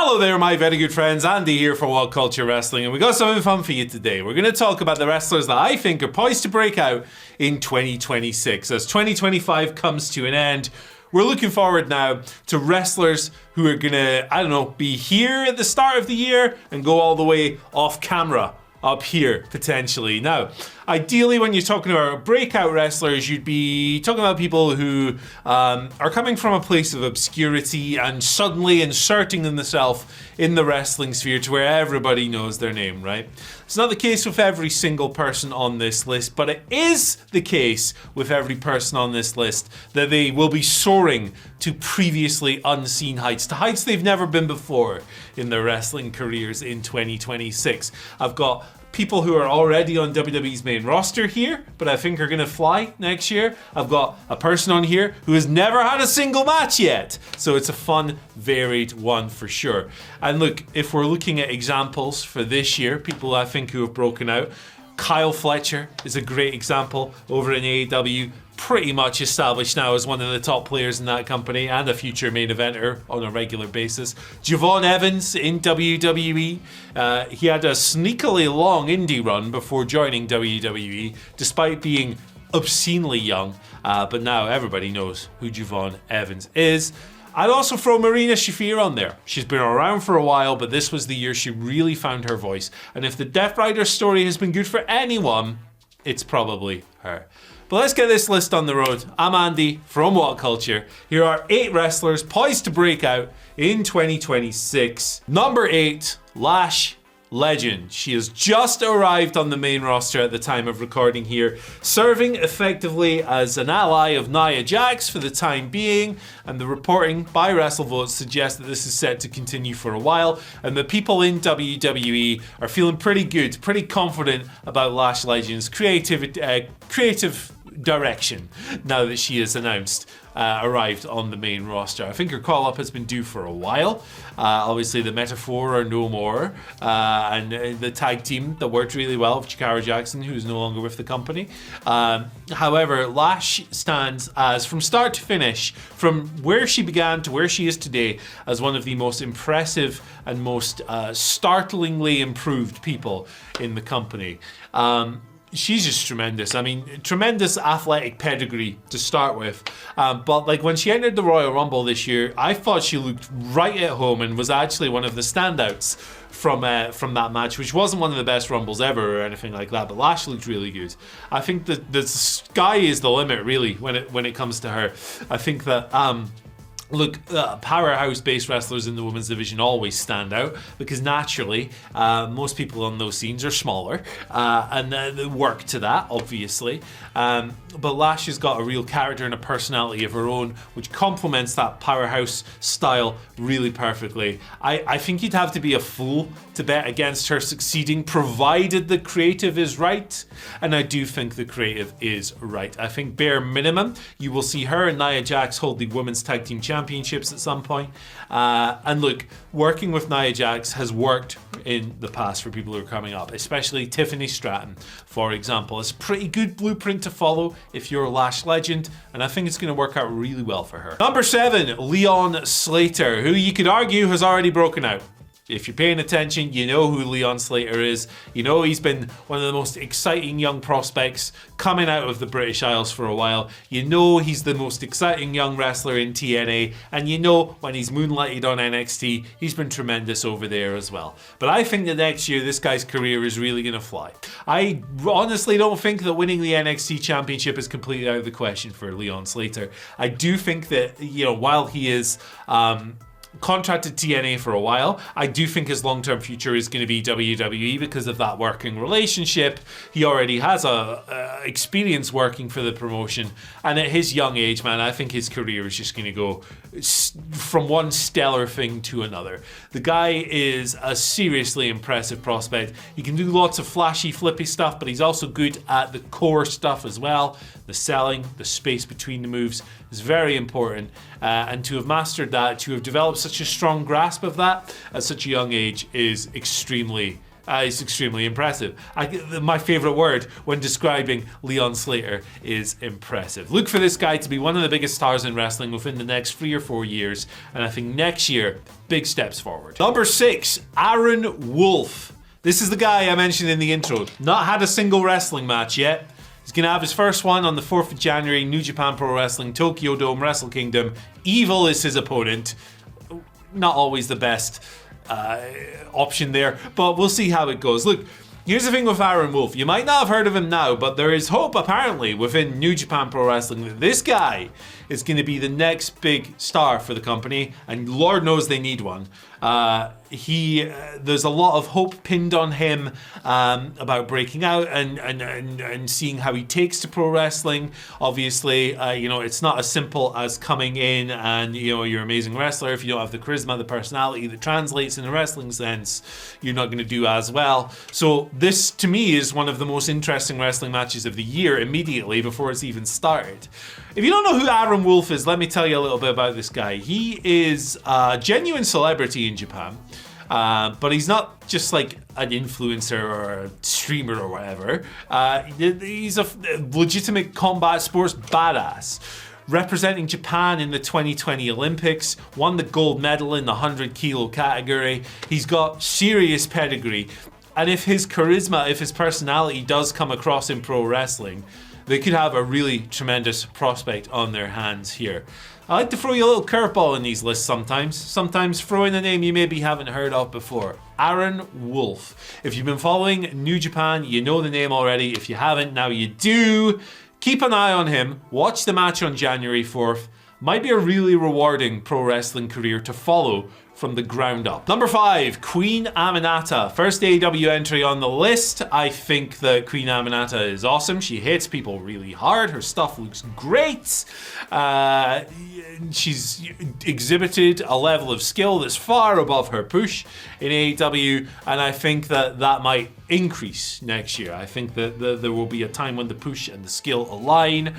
Hello there, my very good friends. Andy here for WhatCulture Wrestling, and we got something fun for you today. We're going to talk about the wrestlers that I think are poised to break out in 2026. As 2025 comes to an end, we're looking forward now to wrestlers who are going to, be here at the start of the year and go all the way off camera up here, potentially. Now, ideally, when you're talking about breakout wrestlers, you'd be talking about people who are coming from a place of obscurity and suddenly inserting themselves in the wrestling sphere to where everybody knows their name, right? It's not the case with every single person on this list, but it is the case with every person on this list that they will be soaring to previously unseen heights, to heights they've never been before in their wrestling careers in 2026. I've got people who are already on WWE's main roster here, but I think are going to fly next year. I've got a person on here who has never had a single match yet. So it's a fun, varied one for sure. And look, if we're looking at examples for this year, people I think who have broken out, Kyle Fletcher is a great example over in AEW. Pretty much established now as one of the top players in that company and a future main eventer on a regular basis. Javon Evans in WWE. He had a sneakily long indie run before joining WWE, despite being obscenely young. But now everybody knows who Javon Evans is. I'd also throw Marina Shafir on there. She's been around for a while, but this was the year she really found her voice. And if the Death Rider story has been good for anyone, it's probably her. But let's get this list on the road. I'm Andy from WhatCulture. Here are 8 wrestlers poised to break out in 2026. Number 8, Lash Legend. She has just arrived on the main roster at the time of recording here, serving effectively as an ally of Nia Jax for the time being, and the reporting by WrestleVotes suggests that this is set to continue for a while, and the people in WWE are feeling pretty good, pretty confident about Lash Legend's creative direction now that she has announced arrived on the main roster. I think her call-up has been due for a while. Obviously, the Metaphor are no more, and the tag team that worked really well with Chikara Jackson, who's no longer with the company. However, Lash stands as, from start to finish, from where she began to where she is today, as one of the most impressive and most startlingly improved people in the company. She's just tremendous. I mean, tremendous athletic pedigree to start with. But like when she entered the Royal Rumble this year, I thought she looked right at home and was actually one of the standouts from that match, which wasn't one of the best Rumbles ever or anything like that. But Lash looked really good. I think that the sky is the limit, really, when it comes to her. I think that. Powerhouse-based wrestlers in the women's division always stand out because naturally, most people on those scenes are smaller and they work to that, obviously. But Lash has got a real character and a personality of her own, which complements that powerhouse style really perfectly. I think you'd have to be a fool to bet against her succeeding, provided the creative is right. And I do think the creative is right. I think bare minimum, you will see her and Nia Jax hold the Women's Tag Team Championships at some point. And look, working with Nia Jax has worked in the past for people who are coming up, especially Tiffany Stratton, for example. It's a pretty good blueprint to follow if you're a Lash Legend, and I think it's going to work out really well for her. Number 7, Leon Slater, who you could argue has already broken out. If you're paying attention, you know who Leon Slater is. You know he's been one of the most exciting young prospects coming out of the British Isles for a while. You know he's the most exciting young wrestler in TNA. And you know when he's moonlighted on NXT, he's been tremendous over there as well. But I think that next year, this guy's career is really going to fly. I honestly don't think that winning the NXT Championship is completely out of the question for Leon Slater. I do think that, while he is contracted TNA for a while, I do think his long-term future is going to be WWE because of that working relationship. He already has a experience working for the promotion, and at his young age, man, I think his career is just going to go from one stellar thing to another. The guy is a seriously impressive prospect. He can do lots of flashy, flippy stuff, but he's also good at the core stuff as well. The selling, the space between the moves is very important, and to have mastered that, to have developed such a strong grasp of that at such a young age is extremely It's extremely impressive. My favorite word when describing Leon Slater is impressive. Look for this guy to be one of the biggest stars in wrestling within the next 3 or 4 years, and I think next year, big steps forward. Number 6, Aaron Wolf. This is the guy I mentioned in the intro. Not had a single wrestling match yet. He's going to have his first one on the 4th of January, New Japan Pro Wrestling, Tokyo Dome, Wrestle Kingdom. Evil is his opponent. Not always the best option there, but we'll see how it goes. Look, here's the thing with Aaron Wolf. You might not have heard of him now, but there is hope apparently within New Japan Pro Wrestling that this guy is going to be the next big star for the company, and Lord knows they need one. There's a lot of hope pinned on him about breaking out and seeing how he takes to pro wrestling. Obviously, it's not as simple as coming in and you're an amazing wrestler. If you don't have the charisma, the personality that translates in a wrestling sense, you're not going to do as well. So this, to me, is one of the most interesting wrestling matches of the year immediately before it's even started. If you don't know who Aaron Wolf is, let me tell you a little bit about this guy. He is a genuine celebrity in Japan, but he's not just like an influencer or a streamer or whatever. He's a legitimate combat sports badass. Representing Japan in the 2020 Olympics, won the gold medal in the 100 kilo category. He's got serious pedigree. And if his charisma, if his personality does come across in pro wrestling, they could have a really tremendous prospect on their hands here. I like to throw you a little curveball in these lists sometimes. Sometimes throw in a name you maybe haven't heard of before. Aaron Wolf. If you've been following New Japan, you know the name already. If you haven't, now you do. Keep an eye on him. Watch the match on January 4th. Might be a really rewarding pro wrestling career to follow from the ground up. Number 5, Queen Aminata. First AEW entry on the list. I think that Queen Aminata is awesome. She hits people really hard. Her stuff looks great. She's exhibited a level of skill that's far above her push in AEW, and I think that might increase next year. I think that there will be a time when the push and the skill align,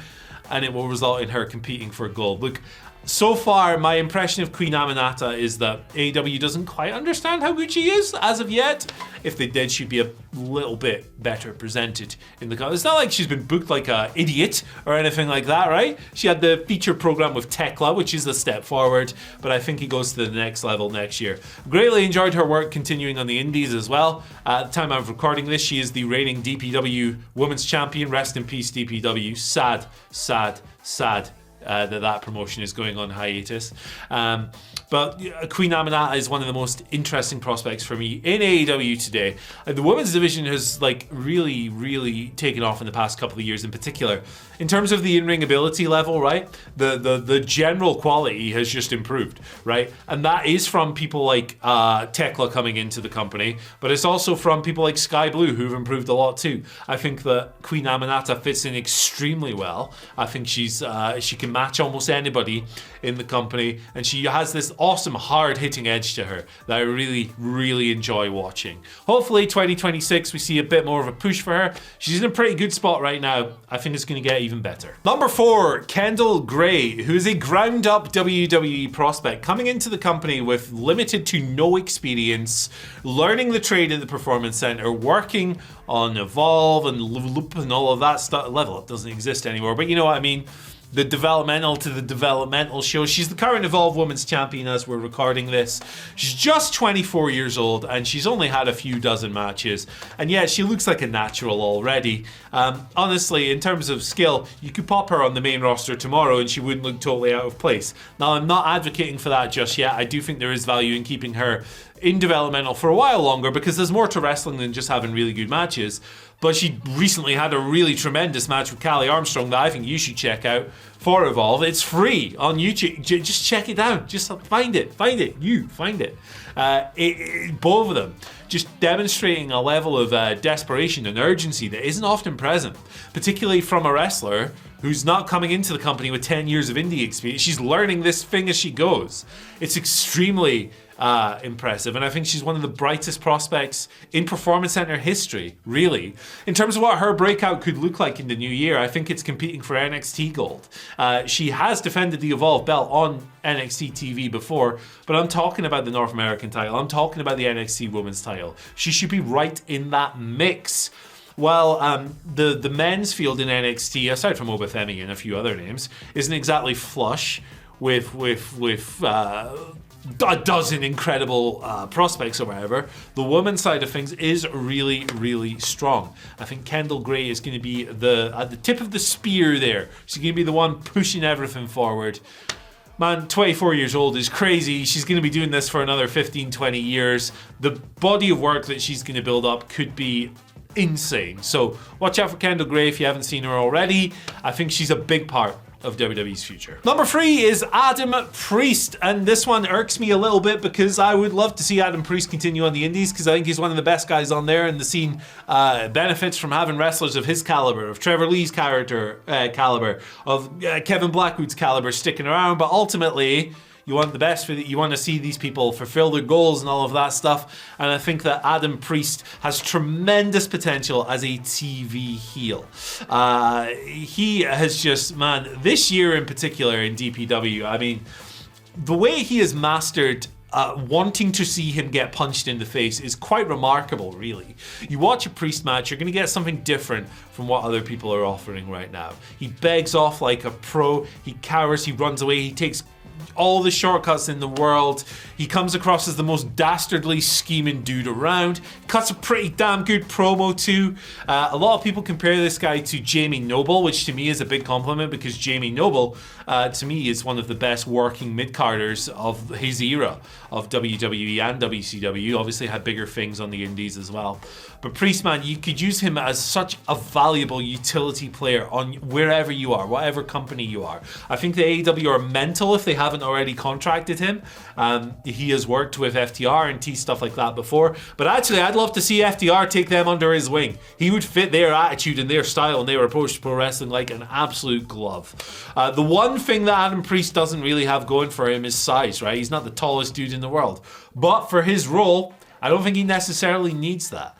and it will result in her competing for gold. Look, so far, my impression of Queen Aminata is that AEW doesn't quite understand how good she is as of yet. If they did, she'd be a little bit better presented in the. It's not like she's been booked like an idiot or anything like that, right? She had the feature program with Tekla, which is a step forward, but I think he goes to the next level next year. Greatly enjoyed her work continuing on the indies as well. At the time I'm recording this, she is the reigning DPW Women's Champion. Rest in peace, DPW. Sad that promotion is going on hiatus. But Queen Aminata is one of the most interesting prospects for me in AEW today. The women's division has really taken off in the past couple of years in particular. In terms of the in-ring ability level, right? The general quality has just improved, right? And that is from people like Tekla coming into the company, but it's also from people like Sky Blue who've improved a lot too. I think that Queen Aminata fits in extremely well. I think she can match almost anybody in the company, and she has this awesome hard-hitting edge to her that I really enjoy watching. Hopefully 2026 we see a bit more of a push for her. She's in a pretty good spot right now. I think it's going to get even better. Number 4, Kendall Gray, who is a ground-up WWE prospect coming into the company with limited to no experience, learning the trade at the Performance Center, working on Evolve and Loop and all of that stuff. Level Up doesn't exist anymore, but you know what I mean. The developmental to the developmental show. She's the current Evolve Women's Champion as we're recording this. She's just 24 years old and she's only had a few dozen matches. And yet she looks like a natural already. Honestly, in terms of skill, you could pop her on the main roster tomorrow and she wouldn't look totally out of place. Now, I'm not advocating for that just yet. I do think there is value in keeping her in developmental for a while longer because there's more to wrestling than just having really good matches. But she recently had a really tremendous match with Callie Armstrong that I think you should check out for Evolve. It's free on YouTube. Just check it out. Just find it. You find it. Both of them just demonstrating a level of desperation and urgency that isn't often present, particularly from a wrestler who's not coming into the company with 10 years of indie experience. She's learning this thing as she goes. It's extremely impressive. And I think she's one of the brightest prospects in Performance Center history, really. In terms of what her breakout could look like in the new year, I think it's competing for NXT Gold. She has defended the Evolve belt on NXT TV before, but I'm talking about the North American title. I'm talking about the NXT Women's title. She should be right in that mix. Well, the men's field in NXT, aside from Obafemi and a few other names, isn't exactly flush with a dozen incredible prospects or whatever. The women's side of things is really, really strong. I think Kendall Gray is going to be at the tip of the spear there. She's going to be the one pushing everything forward. Man, 24 years old is crazy. She's going to be doing this for another 15, 20 years. The body of work that she's going to build up could be insane. So watch out for Kendall Gray if you haven't seen her already. I think she's a big part of WWE's future. Number 3 is Adam Priest, and this one irks me a little bit because I would love to see Adam Priest continue on the indies because I think he's one of the best guys on there, and the scene benefits from having wrestlers of his caliber, of Trevor Lee's caliber, of Kevin Blackwood's caliber sticking around. But ultimately, you want the best for you want to see these people fulfill their goals and all of that stuff. And I think that Adam Priest has tremendous potential as a TV heel. He has just, man, this year in particular in DPW, I mean, the way he has mastered wanting to see him get punched in the face is quite remarkable, really. You watch a Priest match, you're going to get something different from what other people are offering right now. He begs off like a pro, he cowers, he runs away, he takes all the shortcuts in the world. He comes across as the most dastardly scheming dude around. Cuts a pretty damn good promo too. A lot of people compare this guy to Jamie Noble, which to me is a big compliment because Jamie Noble, to me, is one of the best working mid-carders of his era of WWE and WCW. Obviously had bigger things on the indies as well. But Priest, man, you could use him as such a valuable utility player on wherever you are, whatever company you are. I think the AEW are mental if they haven't already contracted him. He has worked with FTR and stuff like that before. But actually, I'd love to see FTR take them under his wing. He would fit their attitude and their style and their approach to pro wrestling like an absolute glove. The one thing that Adam Priest doesn't really have going for him is size, right? He's not the tallest dude in the world. But for his role, I don't think he necessarily needs that.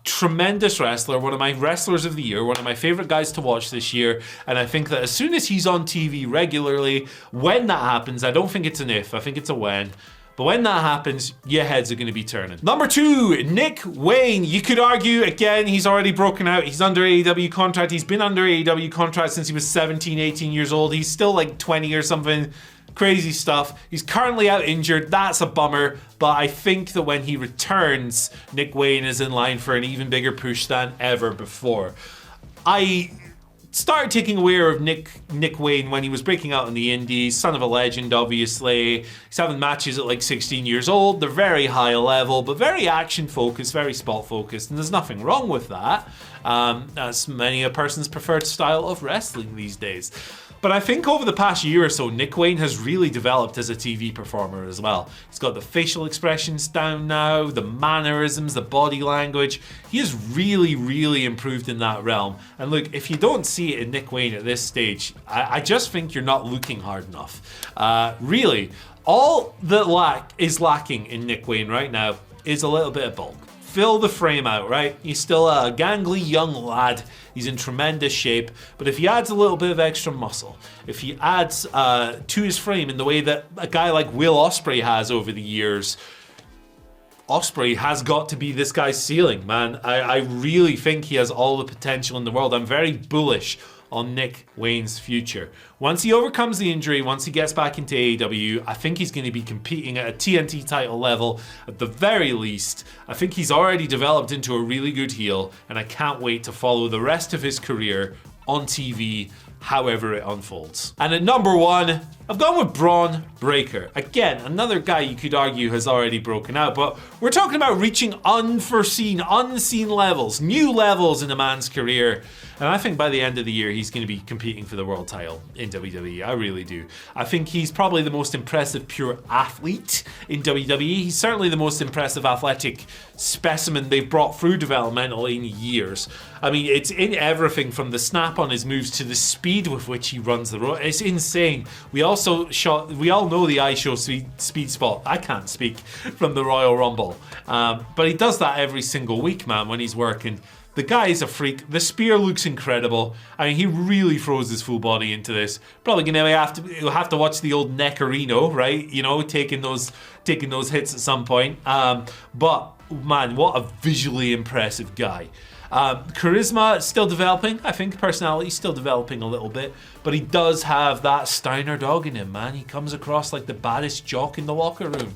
Tremendous wrestler, one of my wrestlers of the year, one of my favorite guys to watch this year, and I think that as soon as he's on TV regularly, when that happens, I don't think it's an if, I think it's a when. But when that happens, your heads are going to be turning. Number 2, Nick Wayne. You could argue, again, he's already broken out. He's under AEW contract. He's been under AEW contract since he was 17, 18 years old. He's still like 20 or something. Crazy stuff. He's currently out injured. That's a bummer. But I think that when he returns, Nick Wayne is in line for an even bigger push than ever before. I started taking aware of Nick Wayne when he was breaking out in the indies. Son of a legend, obviously. He's having matches at like 16 years old. They're very high level, but very action focused, very spot focused, and there's nothing wrong with that. That's many a person's preferred style of wrestling these days. But I think over the past year or so, Nick Wayne has really developed as a TV performer as well. He's got the facial expressions down now, the mannerisms, the body language. He has really, really improved in that realm. And look, if you don't see it in Nick Wayne at this stage, I just think you're not looking hard enough. Really, all that is lacking in Nick Wayne right now is a little bit of bulk. Fill the frame out, right? He's still a gangly young lad. He's in tremendous shape. But if he adds a little bit of extra muscle, if he adds to his frame in the way that a guy like Will Ospreay has over the years, Ospreay has got to be this guy's ceiling, man. I really think he has all the potential in the world. I'm very bullish on Nick Wayne's future. Once he overcomes the injury, once he gets back into AEW, I think he's going to be competing at a TNT title level at the very least. I think he's already developed into a really good heel, and I can't wait to follow the rest of his career on TV, however it unfolds. And at number 1, I've gone with Braun Breaker. Again, another guy you could argue has already broken out, but we're talking about reaching unforeseen, unseen levels, new levels in a man's career. And I think by the end of the year, he's going to be competing for the world title in WWE. I really do. I think he's probably the most impressive pure athlete in WWE. He's certainly the most impressive athletic specimen they've brought through developmental in years. I mean, it's in everything from the snap on his moves to the speed speed with which he runs the road, it's insane. We all know the I Show speed spot. I can't speak from the Royal Rumble. But he does that every single week, man, when he's working. The guy is a freak. The spear looks incredible. I mean, he really throws his full body into this. Probably gonna have to watch the old Neckarino, right? You know, taking those hits at some point. But man, what a visually impressive guy. Charisma still developing. I think personality still developing a little bit, but he does have that Steiner dog in him, man. He comes across like the baddest jock in the locker room.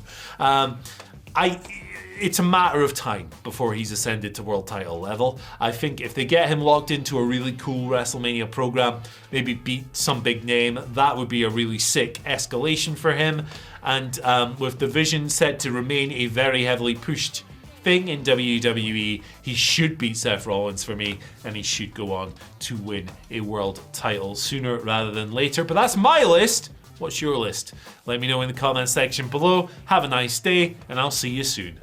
It's a matter of time before he's ascended to world title level. I think if they get him locked into a really cool WrestleMania program, maybe beat some big name, that would be a really sick escalation for him. And with the vision set to remain a very heavily pushed thing in WWE, he should beat Seth Rollins for me, and he should go on to win a world title sooner rather than later. But that's my list. What's your list? Let me know in the comment section below. Have a nice day, and I'll see you soon.